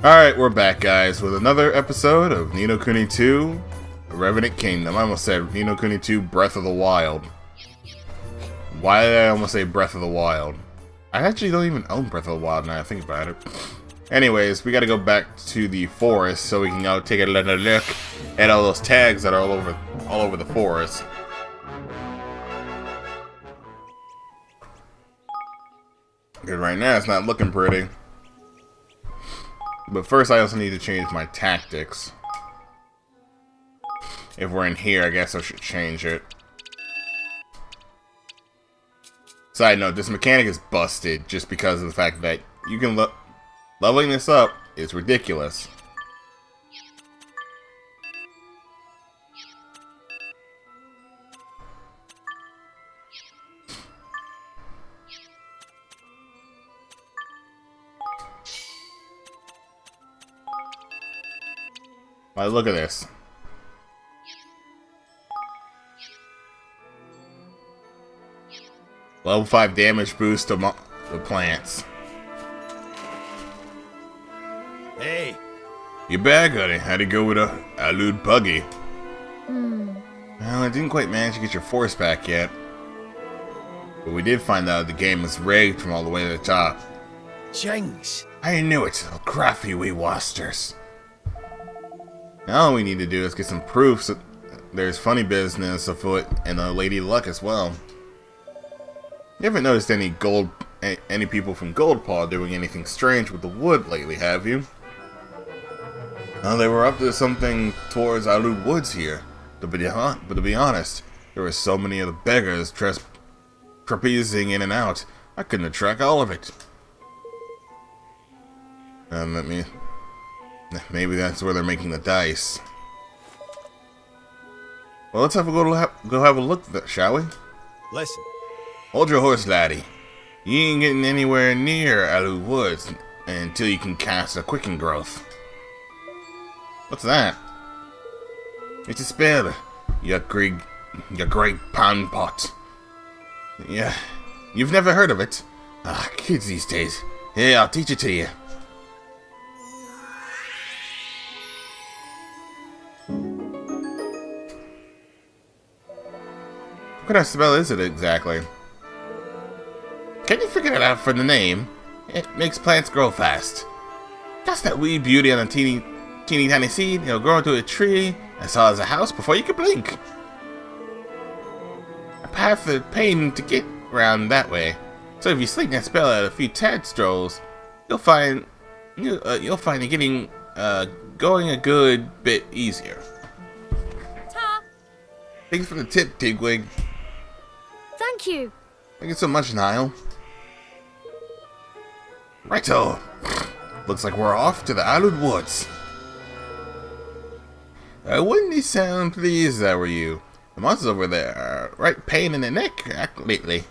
Alright, we're back, guys, with another episode of Kuni II, Revaent Kingdom. I almost said Kuni II, Breath of the Wild. Why did I almost say Breath of the Wild? I actually don't even own Breath of the Wild now I think about it. Anyways, we gotta go back to the forest so we can go take a little look at all those tags that are all over the forest. Because right now it's not looking pretty. But first I also need to change my tactics. If we're in here, I guess I should change it. Side note, this mechanic is busted just because of the fact that you can leveling this up is ridiculous. Look at this. Level 5 damage boost to the plants. Hey! You back, honey? How'd it go with a Alud buggy? Well, I didn't quite manage to get your force back yet. But we did find out the game was rigged from all the way to the top. Jinx! I knew it, little crafty wee wasters. Now all we need to do is get some proofs that there's funny business afoot and Lady Luck as well. You haven't noticed any people from Goldpaw doing anything strange with the wood lately, have you? They were up to something towards Alud Woods here. But to be honest, there were so many of the beggars trapezing in and out, I couldn't track all of it. Maybe that's where they're making the dice. Well, let's go have a look, shall we? Listen. Hold your horse, laddie. You ain't getting anywhere near Alud Woods until you can cast a quicken growth. What's that? It's a spell. Your great pan pot. Yeah, you've never heard of it? Ah, kids these days. Here, I'll teach it to you. What kind of spell is it exactly? Can you figure it out from the name? It makes plants grow fast. Just that wee beauty on a teeny tiny seed. It'll grow into a tree as tall as a house before you can blink. A path of pain to get around that way. So if you sling that spell at a few tad strolls, you'll find it getting going a good bit easier. Ta. Thanks for the tip, Tigwig. Thank you. Thank you so much, Niall. Righto. Looks like we're off to the Alud Woods. I wouldn't sound pleased if I were you. The monsters over there are right pain in the neck lately.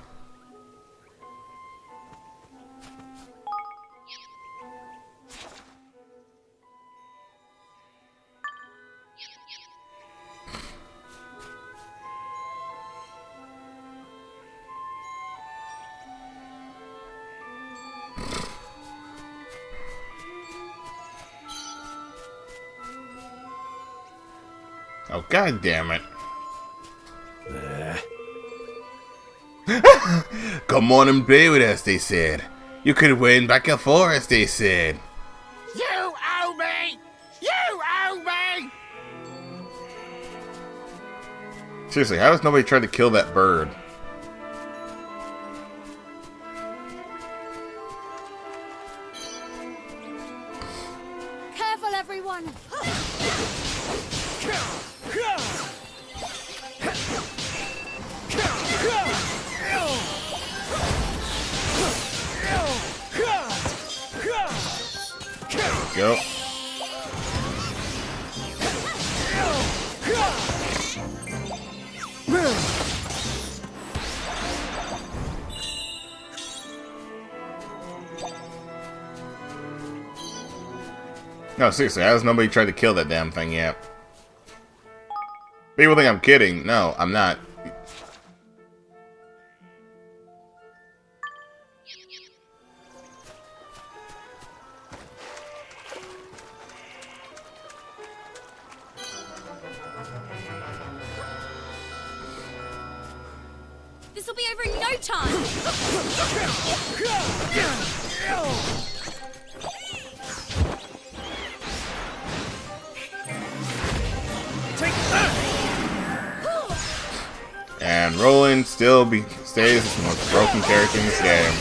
Oh, god damn it. Come on and play with us, they said. You could win back and forth, they said. You owe me! You owe me! Seriously, how has nobody tried to kill that bird? Careful, everyone. Go. No, seriously, how has nobody tried to kill that damn thing yet? People think I'm kidding. No, I'm not. over in no time. Take that! And Roland stays the most broken character in this game.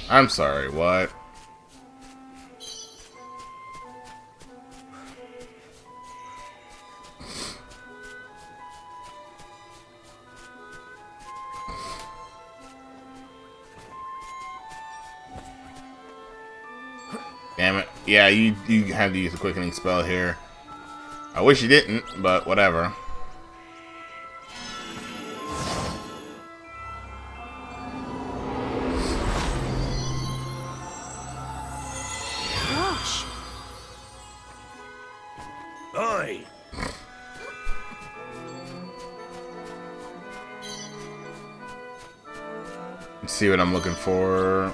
I'm sorry, what? Damn it. Yeah, you had to use a quickening spell here. I wish you didn't, but whatever. Gosh. Oi! Let's see what I'm looking for.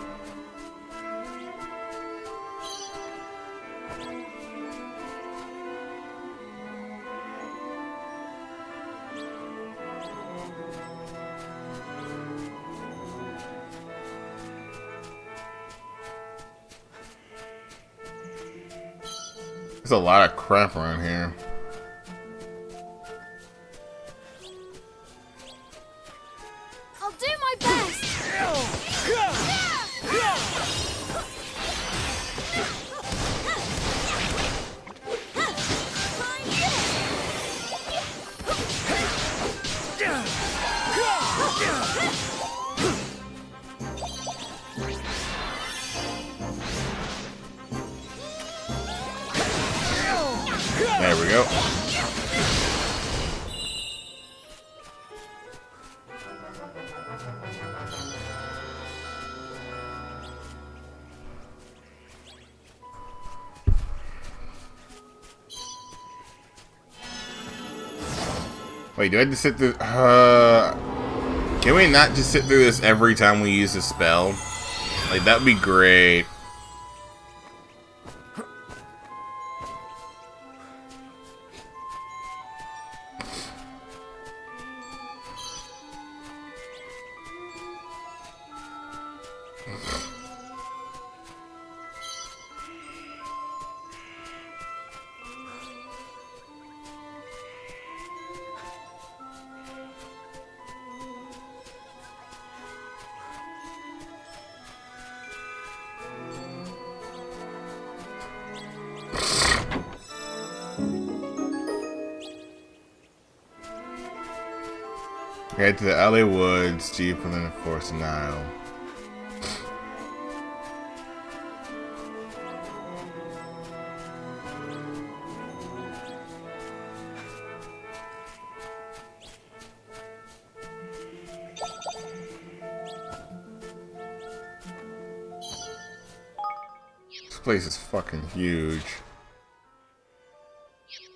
There's a lot of crap around here. I'll do my best. There we go. Wait, do I have to sit through? Can we not just sit through this every time we use a spell? Like, that'd be great. Head to the LA woods, deep within the forest of Nile. This place is fucking huge.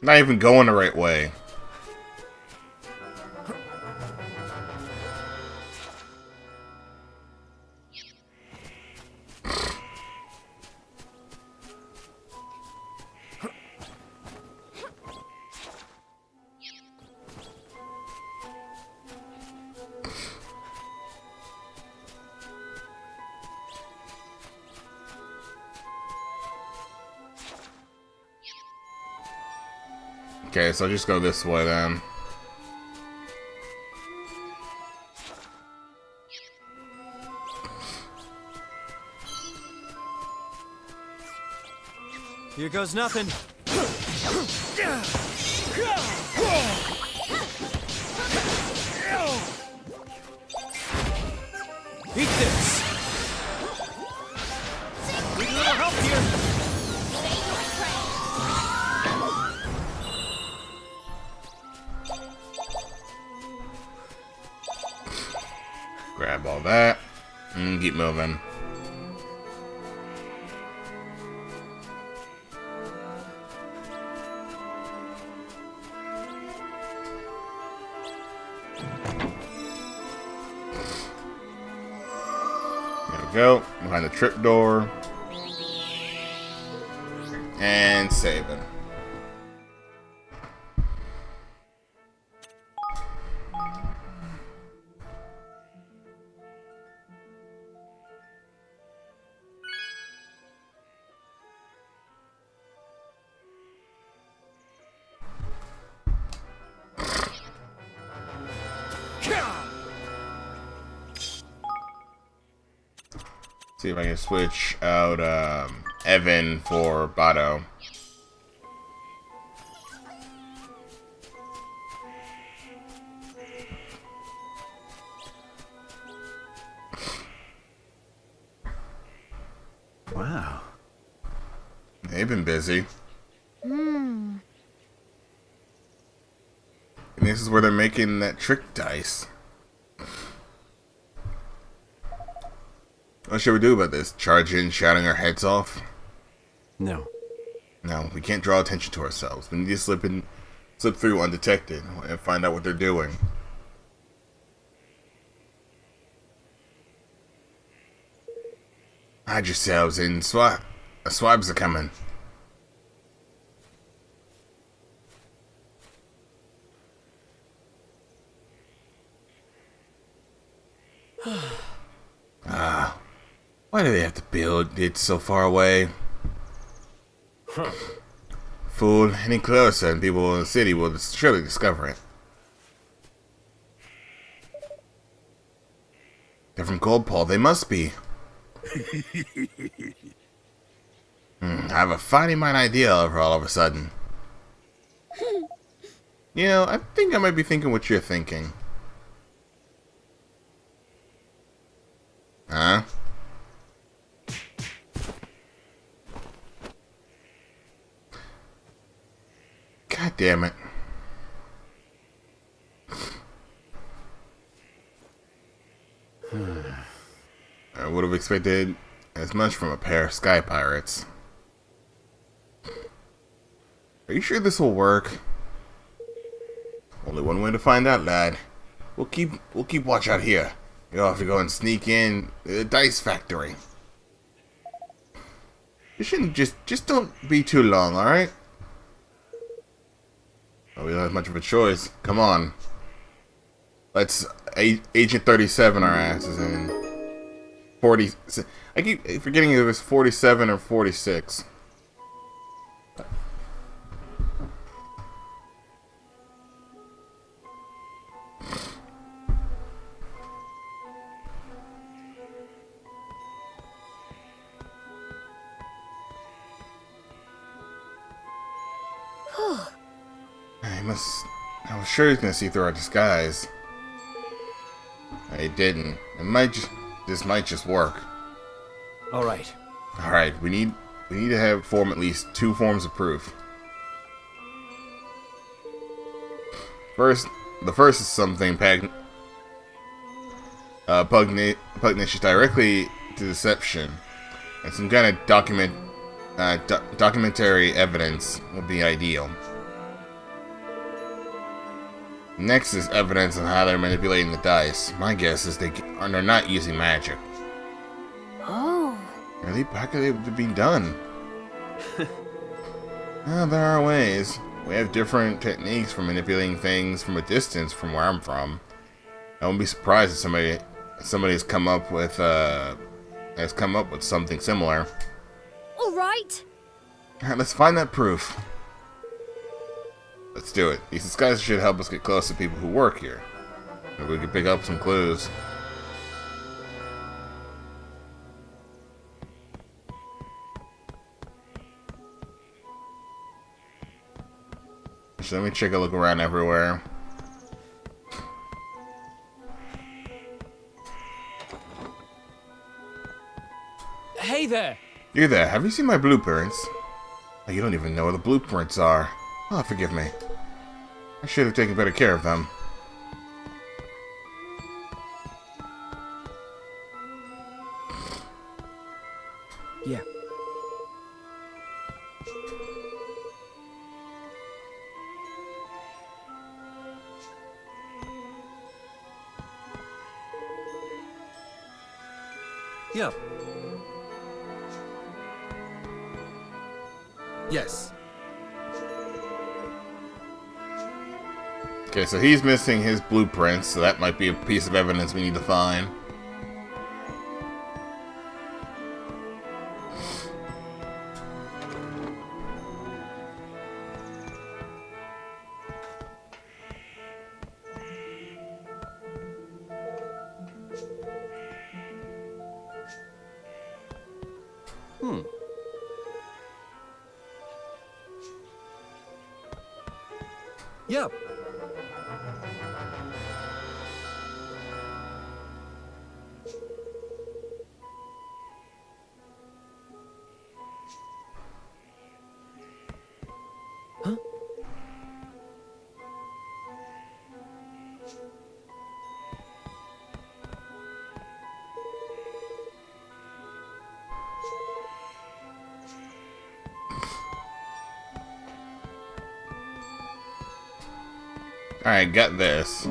Not even going the right way. Okay, so I'll just go this way then. Here goes nothing. Eat this. Need a little help here. Grab all that and keep moving. There we go. Behind the trip door. And saving. See if I can switch out Evan for Bato. Wow. They've been busy. Hmm. And this is where they're making that trick dice. What should we do about this? Charge in, shouting our heads off? No. No, we can't draw attention to ourselves. We need to slip through undetected and find out what they're doing. Hide yourselves in. Swabs are coming. Why do they have to build it so far away? Fool, any closer and people in the city will surely discover it. They're from Goldpaw, they must be. I have a funny mind idea of her all of a sudden. You know, I think I might be thinking what you're thinking. Huh? God damn it. I would have expected as much from a pair of sky pirates. Are you sure this will work? Only one way to find out, lad. We'll keep watch out here. You'll have to go and sneak in the dice factory. You shouldn't just don't be too long, alright? Oh, we don't have much of a choice. Come on. Let's Agent 37 our asses in. 40. I keep forgetting it was 47 or 46. I was sure he was gonna see through our disguise. He didn't. This might just work. All right. All right, we need to form at least 2 forms of proof. The first is something pugnacious directly to deception, and some kind of documentary evidence would be ideal. Next is evidence on how they're manipulating the dice. My guess is they're not using magic. Oh. How could it be done? Well, there are ways. We have different techniques for manipulating things from a distance from where I'm from. I won't be surprised if somebody's come up with something similar. All right. Alright, let's find that proof. Let's do it. These disguises should help us get close to people who work here. Maybe we can pick up some clues. So let me take a look around everywhere. Hey there! You there, have you seen my blueprints? Oh, you don't even know where the blueprints are. Oh, forgive me. I should have taken better care of them. Yeah. Yeah. Yes. Okay, so he's missing his blueprints, so that might be a piece of evidence we need to find. Yep. Huh? Alright, got this.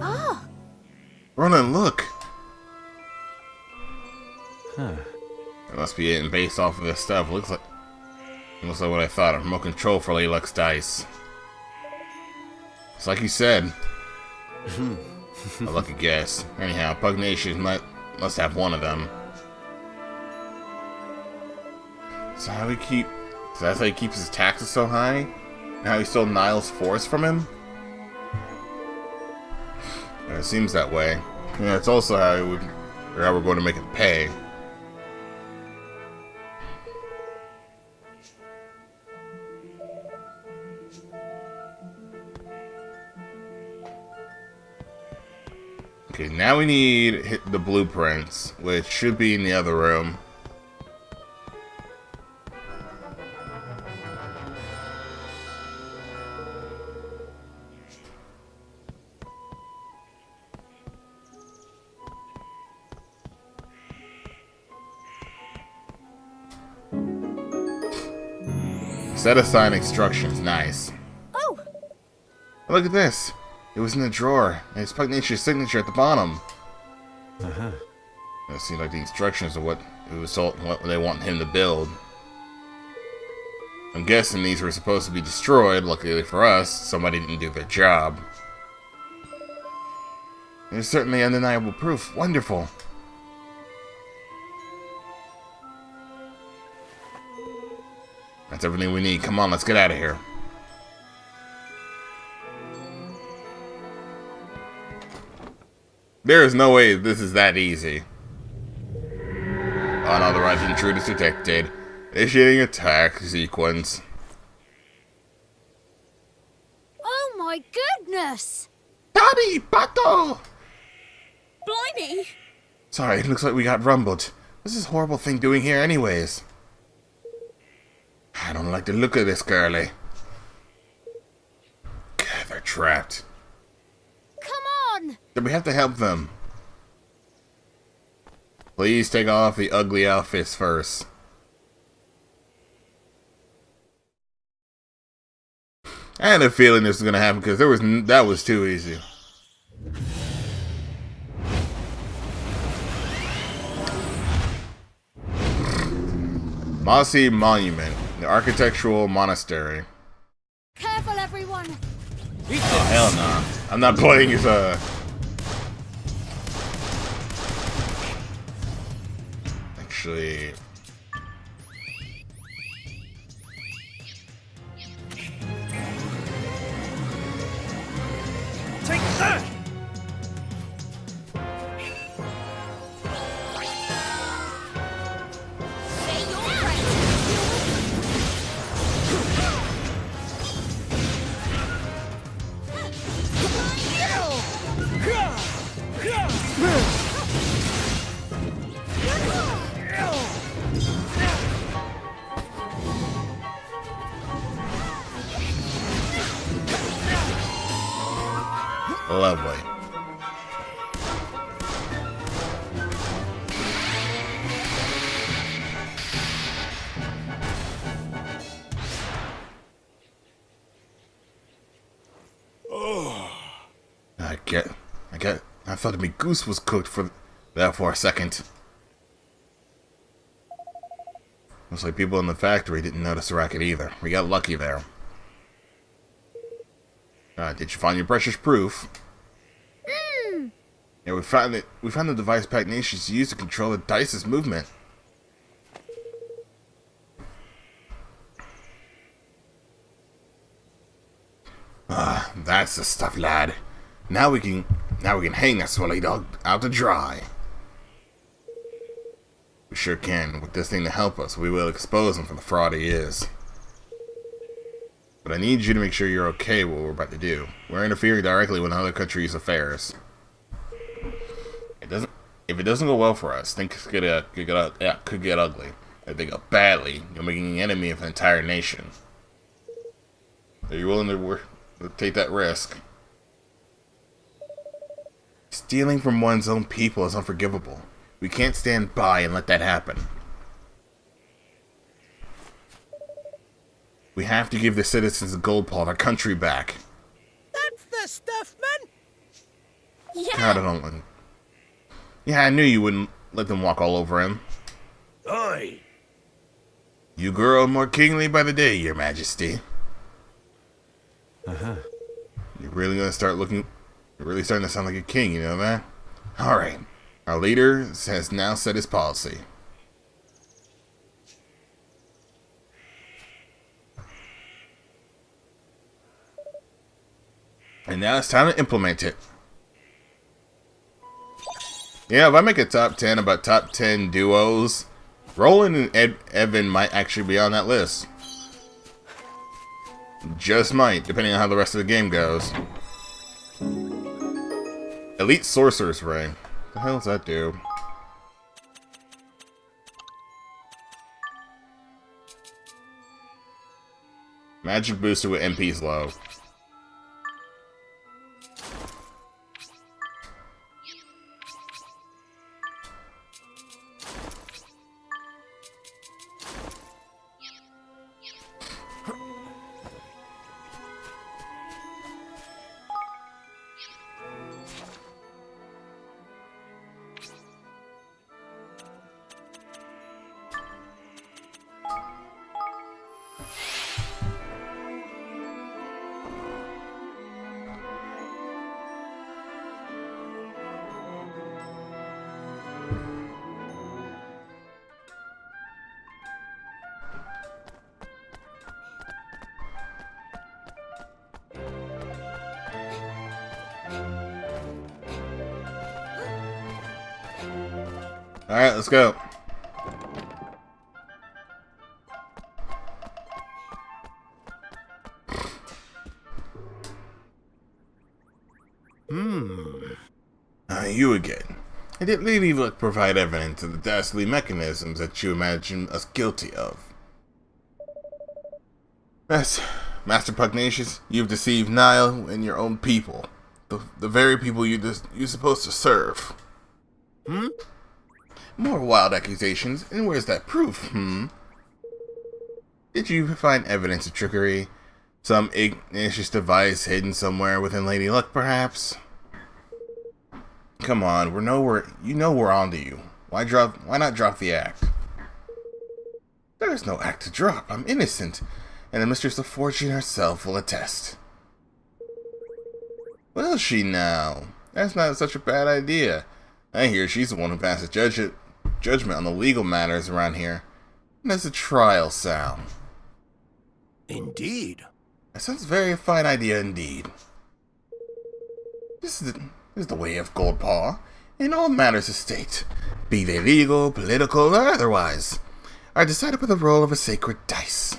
Ah, Ronan, look! Huh. That must be it, and based off of this stuff, looks like what I thought. A remote control for Lady Luck's dice. It's like you said. A lucky guess. Anyhow, Pugnacious must have one of them. So how do we keep... So that's how he keeps his taxes so high? And how he stole Niall's force from him? And it seems that way. Yeah, it's also how we're going to make it pay. Okay, now we need the blueprints, which should be in the other room. Set aside instructions, nice. oh, Look at this. It was in the drawer, and it's Pugnacious's signature at the bottom. Uh-huh. It seemed like the instructions of what it was told, what they want him to build. I'm guessing these were supposed to be destroyed. Luckily for us, somebody didn't do their job. There's certainly undeniable proof. Wonderful. That's everything we need. Come on, let's get out of here. There is no way this is that easy. Unauthorized intruders detected. Initiating attack sequence. oh my goodness! Daddy, Pato! Blimey! Sorry, it looks like we got rumbled. What's this horrible thing doing here anyways? I don't like the look of this girlie. God, they're trapped. Come on! Then we have to help them. Please take off the ugly outfits first. I had a feeling this was gonna happen because that was too easy. Mossy Monument, the architectural monastery. Careful, everyone! Oh hell no! I'm not playing as a. Actually. Take that! Say your friend! Lovely. I thought my goose was cooked for a second. Looks like people in the factory didn't notice the racket either. We got lucky there. Did you find your precious proof? Yeah, we found it. We found the device Pugnacious used to control the dice's movement. That's the stuff, lad. Now we can hang that swelly dog out to dry. We sure can. With this thing to help us, we will expose him for the fraud he is. But I need you to make sure you're okay with what we're about to do. We're interfering directly with another country's affairs. If it doesn't go well for us, things could get ugly. If they go badly, you're making an enemy of an entire nation. Are you willing to take that risk? Stealing from one's own people is unforgivable. We can't stand by and let that happen. We have to give the citizens of Goldpaw their country back. That's the stuff, man. Yeah. God, I don't. Yeah, I knew you wouldn't let them walk all over him. Oi. You grow more kingly by the day, Your Majesty. You're really gonna start looking. You're really starting to sound like a king, you know that? Alright. Our leader has now set his policy. And now it's time to implement it. Yeah, if I make a top 10 about top 10 duos, Roland and Evan might actually be on that list. Just might, depending on how the rest of the game goes. Elite Sorcerer's Ring. What the hell does that do? Magic booster with MP's low. Alright, let's go. You again. I didn't really provide evidence of the dastardly mechanisms that you imagine us guilty of. Master Pugnacious, you've deceived Nile and your own people. The very people you're supposed to serve. More wild accusations, and where's that proof, Did you find evidence of trickery? Some igneous device hidden somewhere within Lady Luck, perhaps? Come on, you know we're onto you. Why not drop the act? There is no act to drop. I'm innocent, and the Mistress of Fortune herself will attest. Will she now? That's not such a bad idea. I hear she's the one who passes judgment on the legal matters around here. And does the trial sound? Indeed. That sounds a very fine idea indeed. This is the way of Goldpaw. In all matters of state, be they legal, political, or otherwise, are decided by the roll of a sacred dice.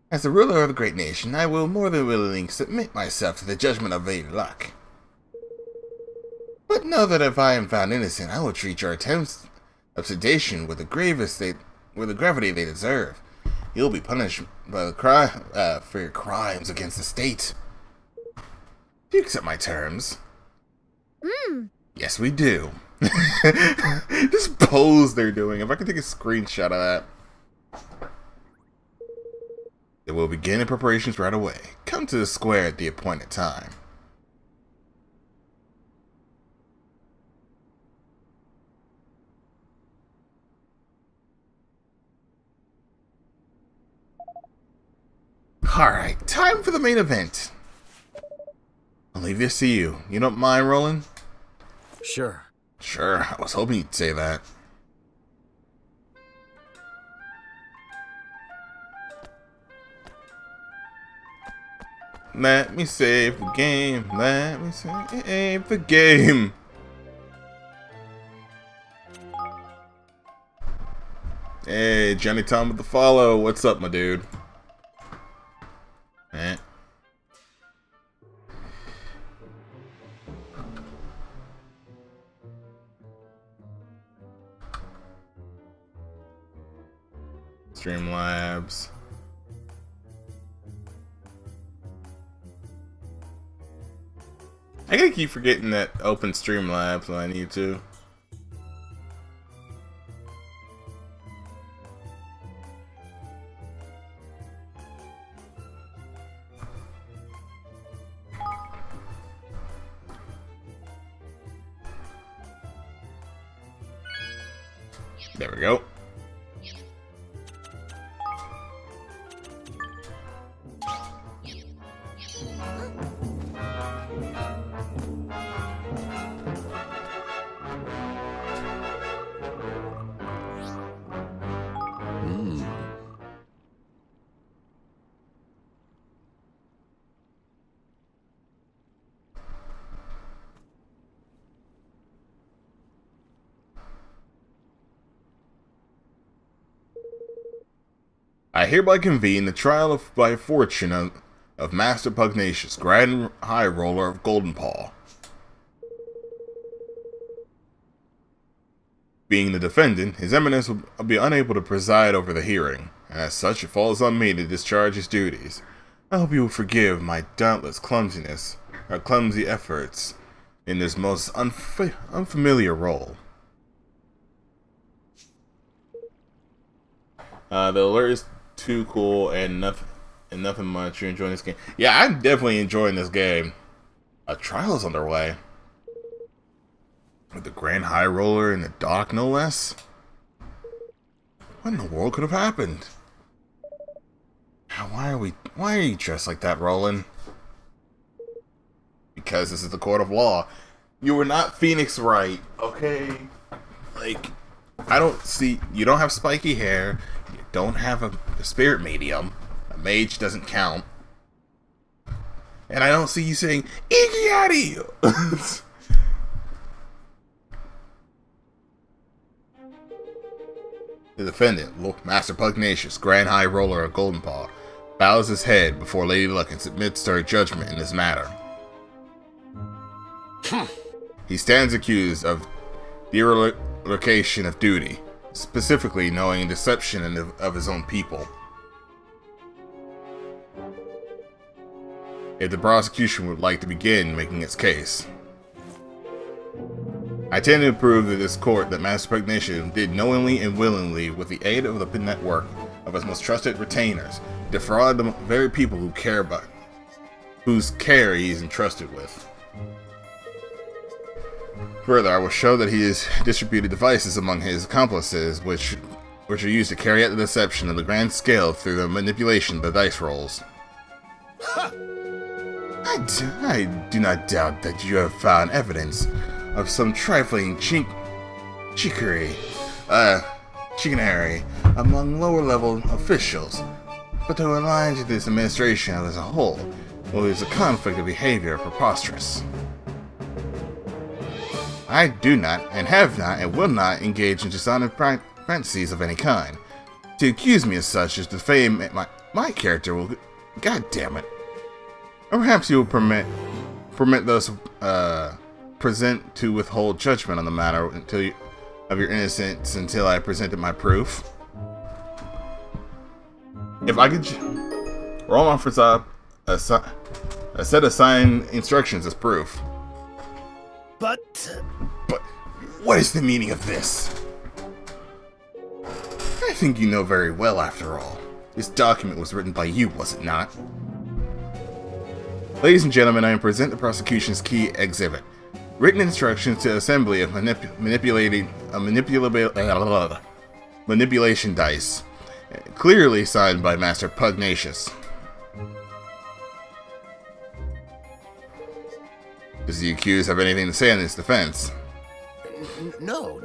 As the ruler of a great nation, I will more than willingly submit myself to the judgment of Lady Luck. But know that if I am found innocent, I will treat your attempts of sedation with the gravity they deserve. You'll be punished by for your crimes against the state. Do you accept my terms? Yes, we do. This pose they're doing. If I could take a screenshot of that. It will begin in preparations right away. Come to the square at the appointed time. Alright, time for the main event. I'll leave this to you. You don't mind, Roland? Sure. Sure, I was hoping you'd say that. Let me save the game. Let me save the game. Hey, Johnny Tom with the follow. What's up, my dude? Eh. Streamlabs. I gotta keep forgetting that open Streamlabs when I need to. There we go. I hereby convene the trial by fortune of Master Pugnacious, Grand High Roller of Golden Paw. Being the defendant, His Eminence will be unable to preside over the hearing, and as such it falls on me to discharge his duties. I hope you will forgive my dauntless clumsiness, or clumsy efforts, in this most unfamiliar role. The alert is too cool and nothing much. You're enjoying this game? Yeah, I'm definitely enjoying this game. A trial is underway. With the Grand High Roller in the dock, no less? What in the world could have happened? Why are you dressed like that, Roland? Because this is the court of law. You were not Phoenix Wright, okay? Like, I don't see... You don't have spiky hair. You don't have a spirit medium. A mage doesn't count. And I don't see you saying, Iggy. The defendant, Master Pugnacious, Grand High Roller of Golden Paw, bows his head before Lady Luck and submits to her judgment in this matter. He stands accused of dereliction of duty, specifically knowing deception of his own people. If the prosecution would like to begin making its case, I tend to prove to this court that Master Pugnacious did knowingly and willingly, with the aid of the network of his most trusted retainers, defraud the very people who care about, whose care he is entrusted with. Further, I will show that he has distributed devices among his accomplices, which are used to carry out the deception on the grand scale through the manipulation of the dice rolls. I do not doubt that you have found evidence of some trifling chicanery among lower-level officials, but to align to this administration as a whole, well, is a conflict of behavior preposterous. I do not, and have not, and will not engage in dishonored fantasies of any kind. To accuse me as such is to defame my character will... God damn it. Or perhaps you will permit those present to withhold judgment on the matter of your innocence until I presented my proof. If I could... Roll offers up a set of signed instructions as proof. But what is the meaning of this? I think you know very well, after all. This document was written by you, was it not? Ladies and gentlemen, I present the prosecution's key exhibit. Written instructions to assembly of manipulation dice. Clearly signed by Master Pugnacious. Does the accused have anything to say in his defense? No.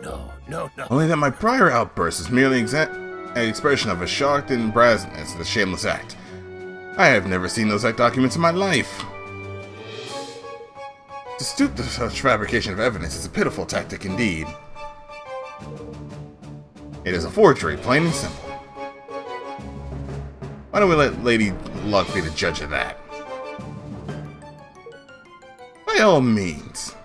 Only that my prior outburst is merely an expression of a shocked embarrassment of the shameless act. I have never seen those documents in my life. To stoop to such fabrication of evidence is a pitiful tactic indeed. It is a forgery, plain and simple. Why don't we let Lady Luck be the judge of that? By all means.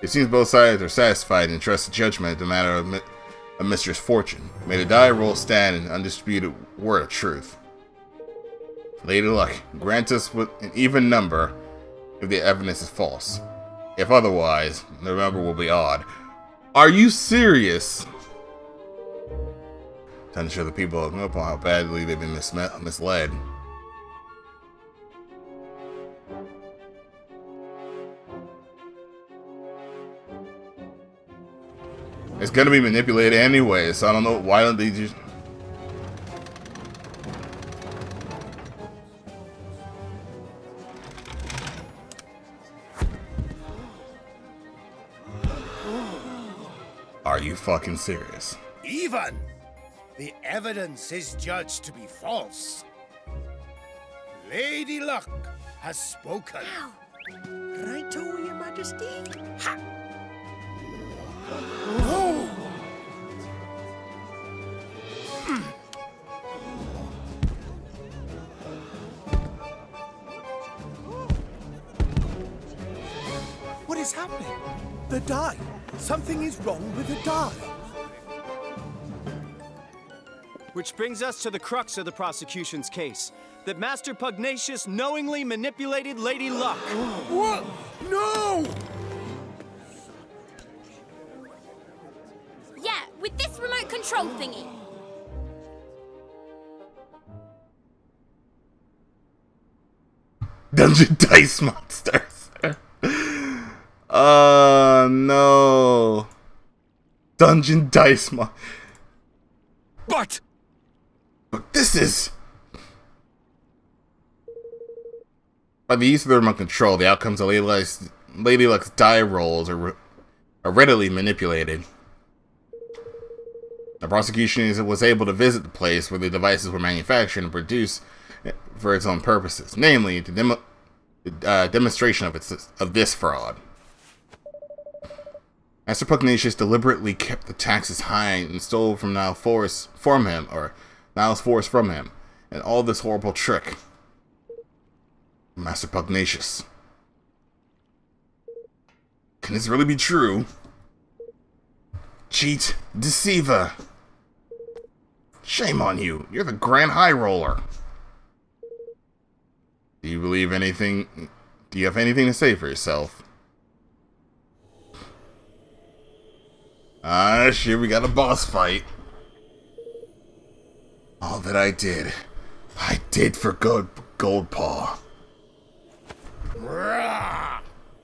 It seems both sides are satisfied and trust the judgment in the matter of Mistress Fortune. May the die roll stand an undisputed word of truth. Lady Luck, grant us with an even number if the evidence is false. If otherwise, the number will be odd. Are you serious? Time to show the people of Nopo how badly they've been misled. It's gonna be manipulated anyway, so I don't know why don't they just. Are you fucking serious? Even the evidence is judged to be false. Lady Luck has spoken. Right, Your Majesty? Ha! Oh! What is happening? The die. Something is wrong with the die. Which brings us to the crux of the prosecution's case. That Master Pugnacious knowingly manipulated Lady Luck. What? No! Yeah, with this remote control thingy. Dungeon dice monsters. No. Dungeon dice But this is. By the use of the remote control, the outcomes of Lady Luck's die rolls are readily manipulated. The prosecution was able to visit the place where the devices were manufactured and produced for its own purposes, namely the demonstration of this fraud. Master Pugnacious deliberately kept the taxes high and stole from Niles Force from him, and all this horrible trick. Master Pugnacious. Can this really be true? Cheat, deceiver. Shame on you. You're the Grand High Roller. Do you believe anything? Do you have anything to say for yourself? Ah, shit, we got a boss fight. All that I did for Goldpaw.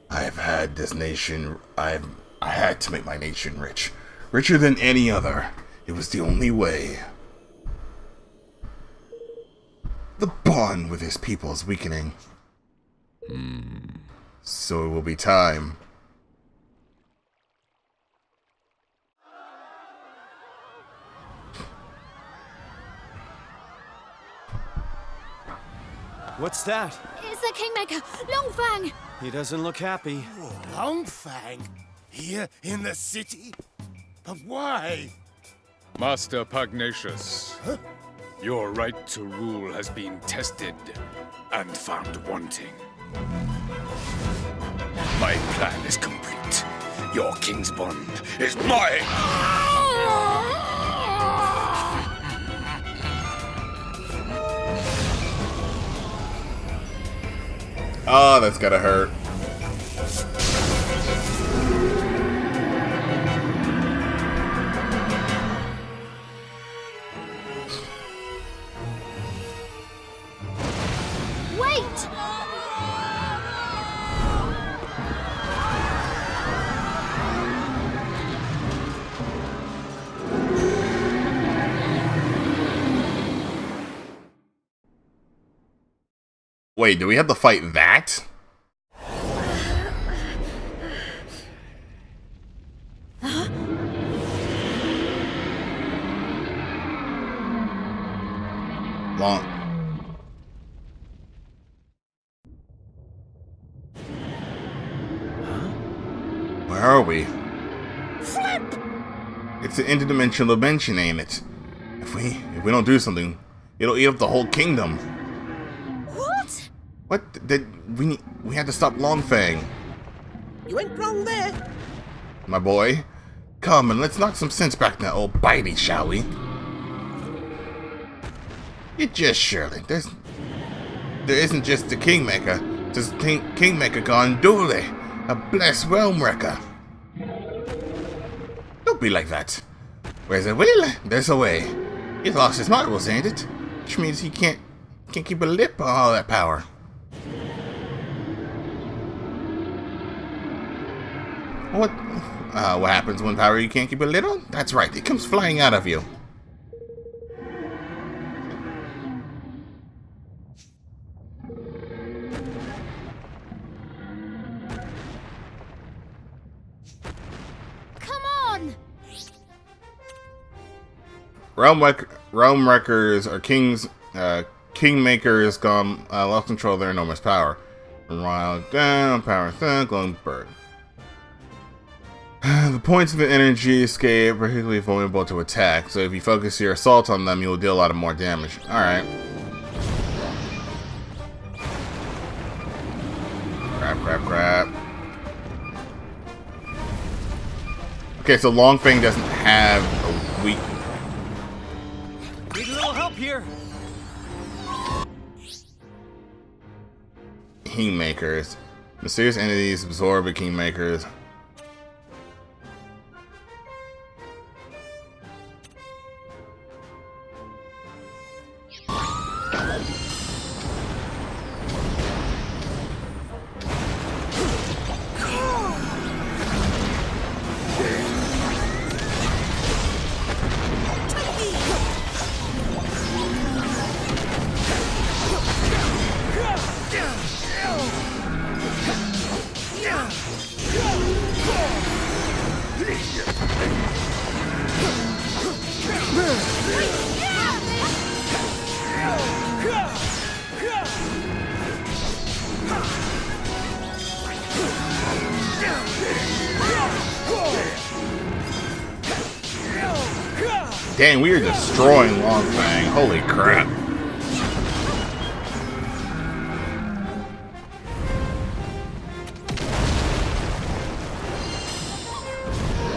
I've had this nation. I had to make my nation rich. Richer than any other. It was the only way. The bond with his people is weakening. So it will be time. What's that? It's the Kingmaker, Longfang! He doesn't look happy. Longfang? Here in the city? But why? Master Pugnacious, your right to rule has been tested and found wanting. My plan is complete. Your king's bond is mine! Oh, that's gotta hurt. Wait! Wait, do we have to fight that? Long. Where are we? Flip! It's an interdimensional dimension, ain't it? If we don't do something, It'll eat up the whole kingdom. What? What? We had to stop Longfang. You ain't wrong there. My boy. Come and let's knock some sense back in that old bitey, shall we? It just surely. There isn't just the Kingmaker. There's Kingmaker gone duly. A blessed realm wrecker. Don't be like that. Where's a will, there's a way. He lost his marbles, ain't it? Which means he can't keep a lip on all that power. What happens when power you can't keep a lid on? That's right, it comes flying out of you. Come on! Realm wreckers are kings. Kingmakers gone lost control of their enormous power. Wild down, power thing, glowing bird. The points of the energy escape are particularly vulnerable to attack, so if you focus your assault on them, you will deal a lot of more damage. Alright. Crap. Okay, so Longfang doesn't have a weak... Need a little help here. Kingmakers. Mysterious entities absorb the Kingmakers. Dang, we are destroying Longfang. Holy crap.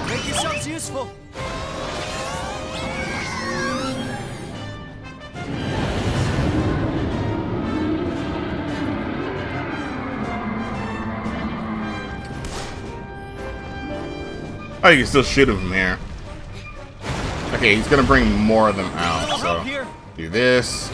Make yourselves useful. Oh, you can still shoot him from here. Okay, he's gonna bring more of them out, so do this.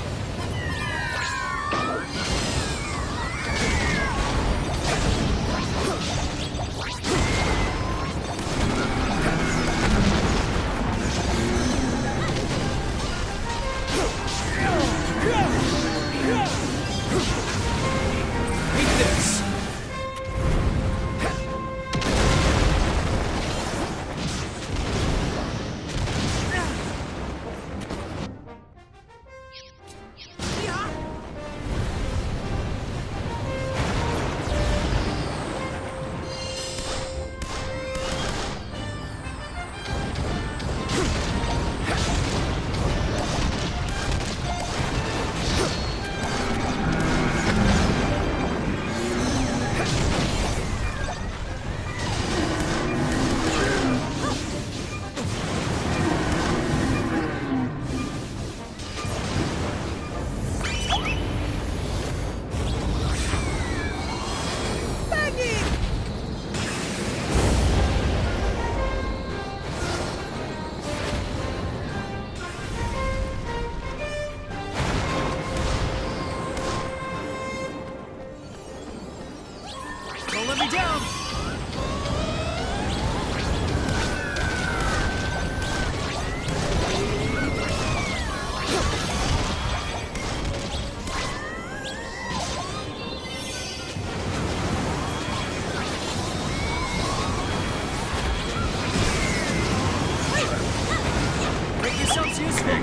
Eat this. Don't let me down. Make yourselves useful.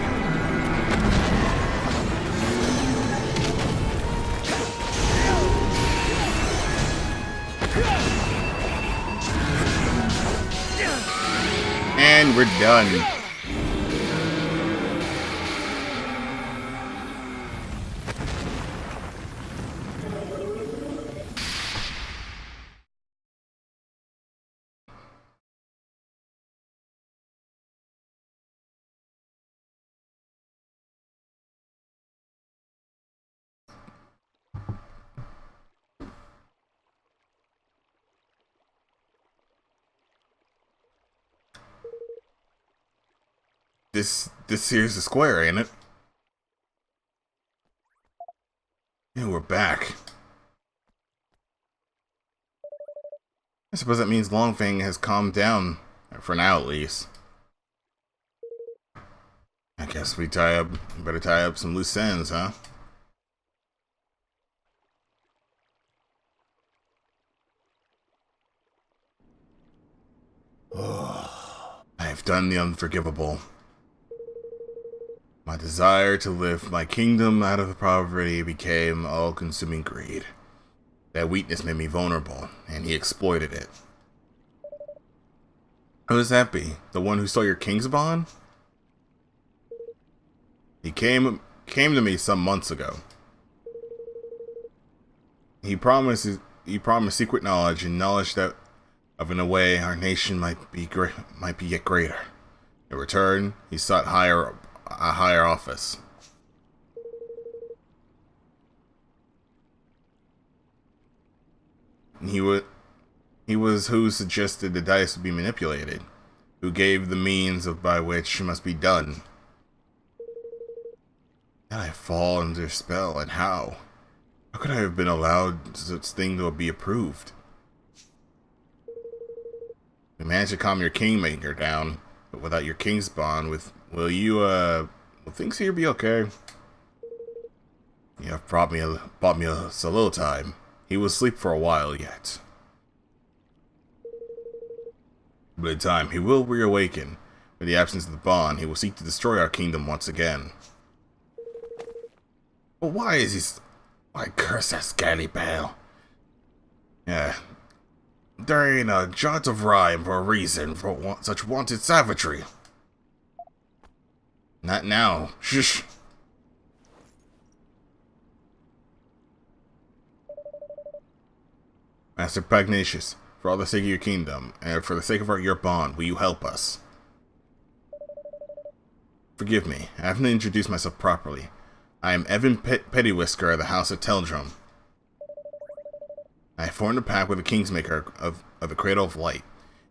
And we're done. This here's the square, ain't it? Yeah, we're back. I suppose that means Longfang has calmed down, for now at least. I guess we better tie up some loose ends, huh? I have done the unforgivable. My desire to lift my kingdom out of poverty became all-consuming greed. That weakness made me vulnerable, and he exploited it. Who is that be? The one who stole your king's bond? He came to me some months ago. He promised secret knowledge and knowledge that in a way our nation might be yet greater. In return, he sought a higher office. He was who suggested the dice would be manipulated, who gave the means by which it must be done. Did I fall under their spell, and how? How could I have been allowed such thing to be approved? We managed to calm your Kingmaker down, but without your king's bond, will things here be okay? You have bought me a little time. He will sleep for a while yet. But in time, he will reawaken. With the absence of the bond, he will seek to destroy our kingdom once again. But why curse that scally pal? Yeah. There ain't a jot of rhyme for a reason for such wanted savagery. Not now. Shush. Master Pugnacious, for all the sake of your kingdom, and for the sake of your bond, will you help us? Forgive me, I haven't introduced myself properly. I am Evan Pettywhisker of the House of Teldrum. I formed a pact with the Kingmaker of the Cradle of Light,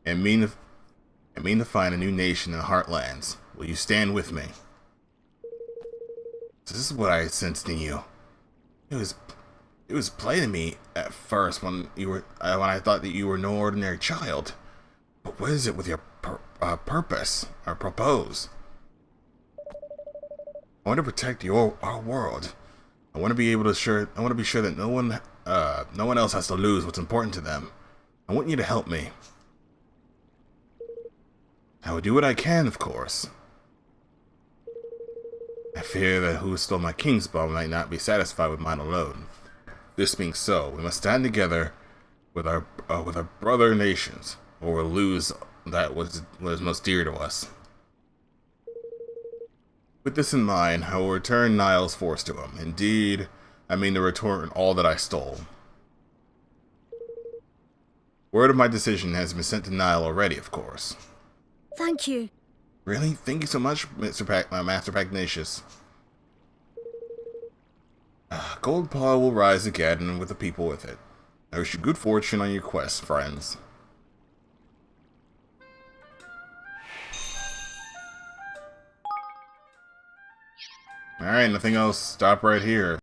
and mean to find a new nation in the Heartlands. Will you stand with me? This is what I sensed in you. It was plain to me at first when I thought that you were no ordinary child. But what is it with your purpose or propose? I want to protect our world. I want to be sure that no one else has to lose what's important to them. I want you to help me. I will do what I can, of course. I fear that who stole my king's bond might not be satisfied with mine alone. This being so, we must stand together with our brother nations, or we'll lose that what is most dear to us. With this in mind, I will return Niall's force to him. Indeed, I mean to return all that I stole. Word of my decision has been sent to Niall already, of course. Thank you. Really? Thank you so much, Master Pugnacious. Gold Paw will rise again, and with the people with it. I wish you good fortune on your quest, friends. Alright, nothing else. Stop right here.